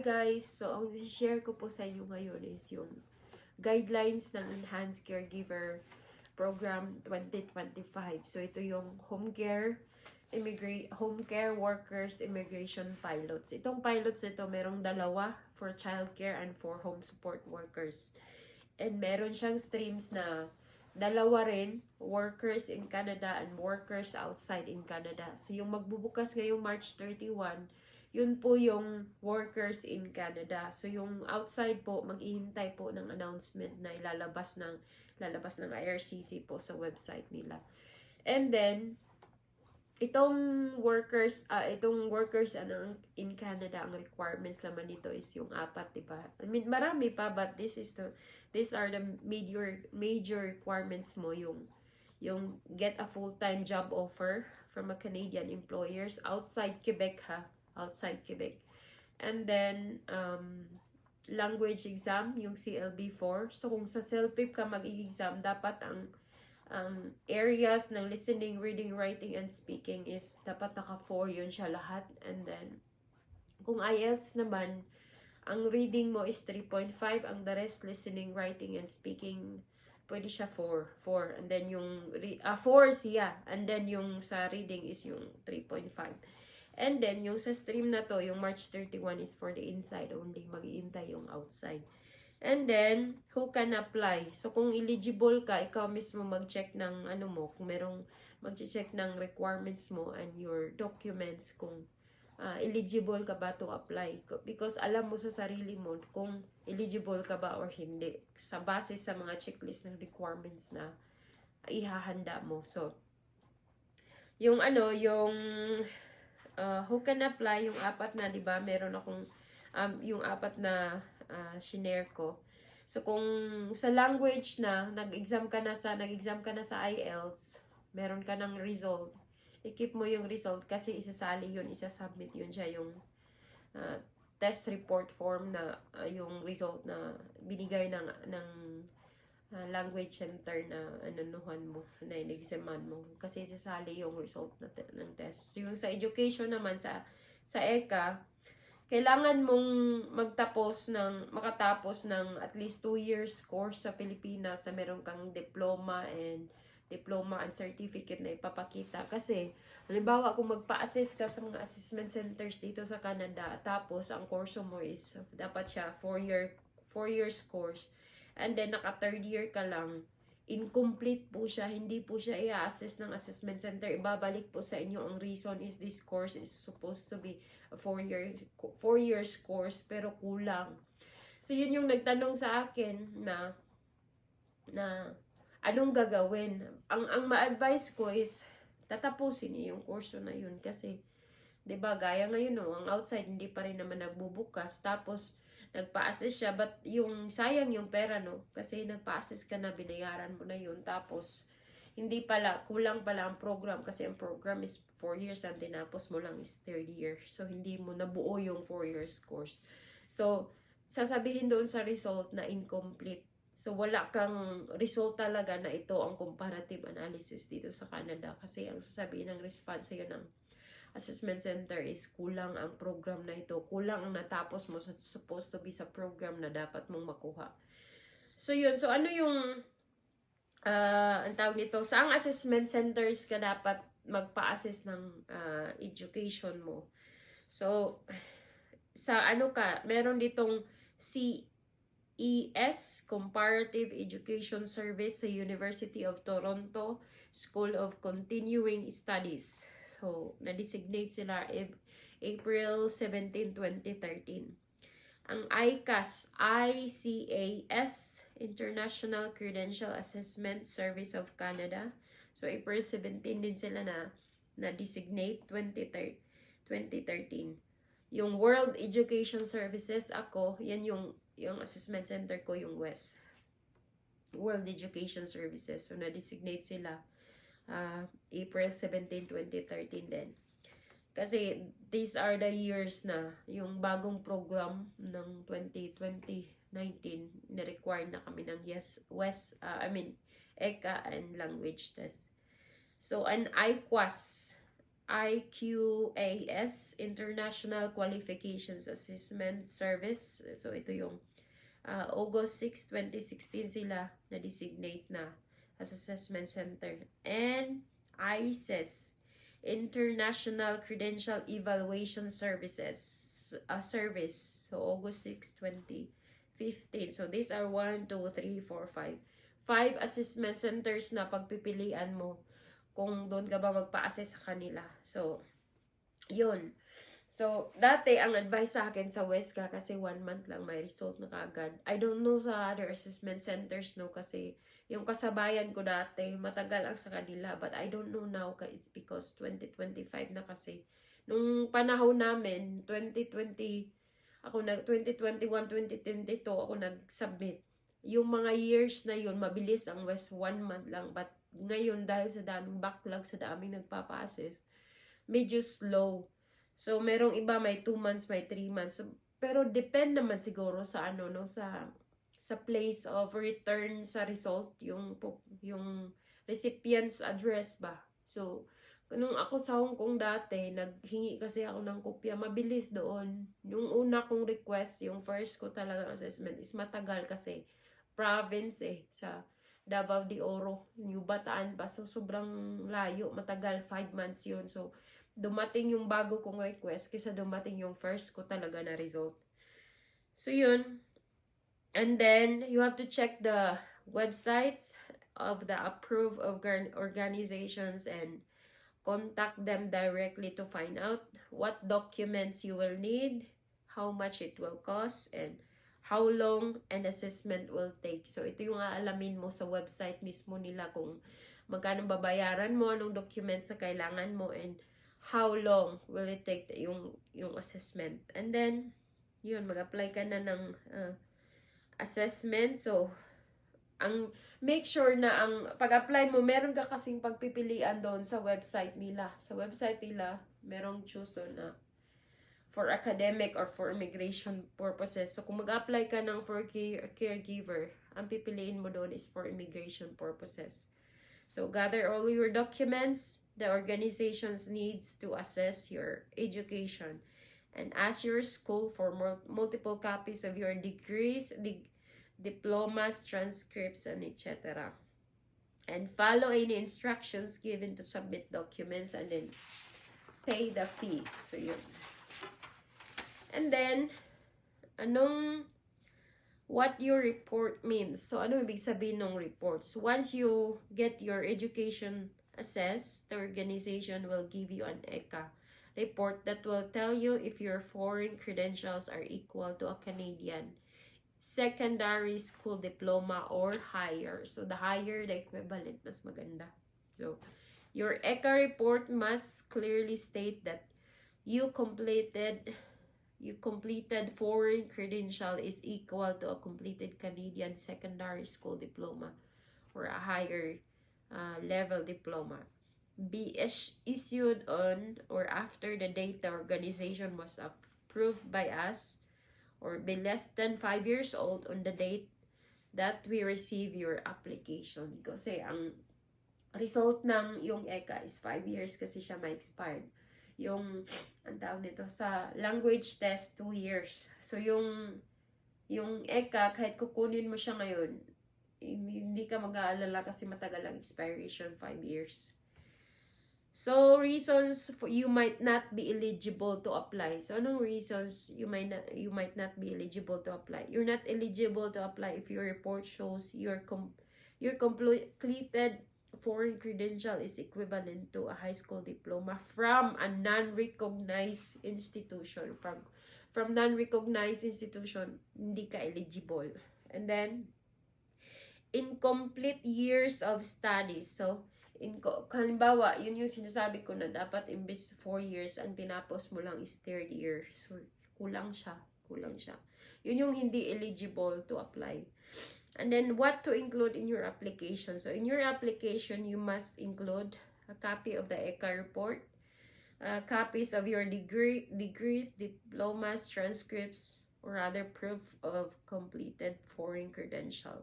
Guys, so ang share ko po sa inyo ngayon is yung guidelines ng Enhanced Caregiver Program 2025. So ito yung home care workers immigration pilots. Itong pilots nito merong dalawa for childcare and for home support workers. And meron siyang streams na dalawa rin, workers in Canada and workers outside in Canada. So yung magbubukas ngayong March 31, yun po yung workers in Canada. So yung outside po, maghihintay po ng announcement na lalabas ng IRCC po sa website nila. And then itong workers in Canada, ang requirements naman nito is yung apat, diba? I mean, marami pa, but these are the major requirements mo, yung get a full-time job offer from a Canadian employers outside Quebec, outside Quebec. And then language exam, yung CLB4. So kung sa CELPIP ka mag-exam, dapat ang areas ng listening, reading, writing, and speaking is dapat naka-4 yun siya lahat. And then, kung IELTS naman, ang reading mo is 3.5, ang the rest, listening, writing, and speaking, pwede siya 4. And then yung, 4 siya. And then yung sa reading is yung 3.5. And then, yung sa stream na to, yung March 31 is for the inside only, mag-iintay yung outside. And then, who can apply? So, kung eligible ka, ikaw mismo mag-check ng kung merong mag-check ng requirements mo and your documents kung eligible ka ba to apply. Because alam mo sa sarili mo kung eligible ka ba or hindi. Sa base sa mga checklist ng requirements na ihahanda mo. So, yung who can apply, yung apat na, di ba? Meron akong, yung apat na shinare ko. So kung sa language na nag-exam ka na sa IELTS, meron ka ng result. I-keep mo yung result kasi isasali yun, isasubmit yun siya yung test report form na yung result na binigay ng language center na anunuhan mo, na in-examan mo. Kasi isasali yung result ng test. So yung sa education naman, sa ECA, kailangan mong makatapos ng at least 2 years course sa Pilipinas sa meron kang diploma and certificate na ipapakita. Kasi, halimbawa, kung magpa-assess ka sa mga assessment centers dito sa Canada, tapos ang course mo is, dapat siya 4 years course, and then naka 3rd year ka lang, incomplete po siya, hindi po siya i-assess ng assessment center. Ibabalik po sa inyo ang reason is this course is supposed to be a 4 years course pero kulang. So yun yung nagtanong sa akin na anong gagawin. Ang ma-advise ko is tatapusin niyo yung kurso na yun kasi 'di ba gaya ngayon ang outside hindi pa rin naman nagbubukas, tapos nagpa-assess siya, but yung sayang yung pera kasi nagpa-assess ka na, binayaran mo na yun, tapos hindi pala, kulang pala ang program kasi ang program is 4 years and tinapos mo lang is 3rd year, so hindi mo nabuo yung 4 years course. So sasabihin doon sa result na incomplete, so wala kang result talaga na ito ang comparative analysis dito sa Canada, kasi ang sasabihin ng response sa'yo ng assessment center is kulang ang program na ito, kulang ang natapos mo sa supposed to be sa program na dapat mong makuha. So yun, so ano yung ang tawag nito, saang assessment centers ka dapat magpa-assess ng education mo. So sa meron ditong CES, Comparative Education Service sa University of Toronto School of Continuing Studies. So, na-designate sila April 17, 2013. Ang ICAS, International Credential Assessment Service of Canada. So, April 17 din sila na-designate 2013. Yung World Education Services, yan yung assessment center ko, yung West. World Education Services. So, na-designate sila April 17, 2013 din. Kasi these are the years na yung bagong program ng 2019 na-require na kami ng ECA and language test. So, an IQAS, IQAS, International Qualifications Assessment Service. So ito yung August 6, 2016 sila na-designate na as assessment center. And ICES, International Credential Evaluation Services service. So August 6, 2015. So these are 1, 2, 3, 4, 5. 5 assessment centers na pagpipilian mo kung doon ka ba magpa-assess sa kanila. So, yun. So, dati ang advice sa akin sa Wesca kasi 1 month lang may result na kaagad. I don't know sa other assessment centers, no, kasi yung kasabayan ko dati, matagal ang sa kanila. But I don't know now, it's because 2025 na kasi. Nung panahon namin, 2021, 2022, ako nag-submit. Yung mga years na yun, mabilis ang West, 1 month lang. But ngayon, dahil sa daming backlog, sa daming nagpapa-assess, medyo slow. So, merong iba may 2 months, may 3 months. So, pero depend naman siguro sa ano, no, sa place of return sa result, yung recipient's address ba. So, nung ako sa Hong Kong dati, naghingi kasi ako ng kopya, mabilis doon. Yung una kong request, yung first ko talaga assessment is matagal kasi province sa Davao de Oro, New Bataan pa. So, sobrang layo. Matagal, 5 months yun. So, dumating yung bago kong request kaysa dumating yung first ko talaga na result. So, yun. And then, you have to check the websites of the approved organizations and contact them directly to find out what documents you will need, how much it will cost, and how long an assessment will take. So, ito yung aalamin mo sa website mismo nila kung magkano babayaran mo, anong documents na kailangan mo, and how long will it take yung assessment. And then, yun, mag-apply ka na ng assessment. So, make sure na ang pag-apply mo, meron ka kasing pagpipilian doon sa website nila. Sa website nila, merong choose na for academic or for immigration purposes. So, kung mag-apply ka ng for caregiver, ang pipiliin mo doon is for immigration purposes. So, gather all your documents the organizations needs to assess your education and ask your school for multiple copies of your degrees, diplomas, transcripts, and etc. And follow any instructions given to submit documents and then pay the fees. So, yun. And then, what your report means. So, ano ibig sabihin ng reports? Once you get your education assessed, the organization will give you an ECA report that will tell you if your foreign credentials are equal to a Canadian secondary school diploma or higher. So, the higher, the equivalent, mas maganda. So, your ECA report must clearly state that you completed foreign credential is equal to a completed Canadian secondary school diploma or a higher level diploma. Be issued on or after the date the organization was approved by us, or be less than 5 years old on the date that we receive your application. Kasi ang result ng yung ECA is 5 years kasi siya ma-expired. Yung, ang tawag nito, sa language test, 2 years. So, yung ECA, kahit kukunin mo siya ngayon, hindi ka mag-aalala kasi matagal ang expiration, 5 years. So, reasons you might not be eligible to apply. So, anong reasons you might not be eligible to apply? You're not eligible to apply if your report shows your completed foreign credential is equivalent to a high school diploma from a non-recognized institution. From non-recognized institution, hindi ka eligible. And then, incomplete years of studies. So, halimbawa, yun yung sinasabi ko na dapat imbes 4 years, ang tinapos mo lang is 3rd year. So, kulang siya. Yun yung hindi eligible to apply. And then, what to include in your application. So, in your application, you must include a copy of the ECA report, copies of your degrees, diplomas, transcripts, or other proof of completed foreign credential.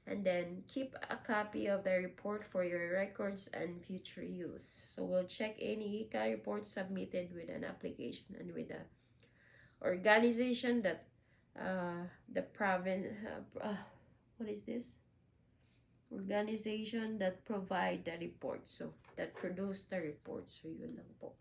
And then keep a copy of the report for your records and future use. So we'll check any ICA report submitted with an application and with the organization that the province, what is this? Organization that provide the report. So that produce the report. So yun lang po.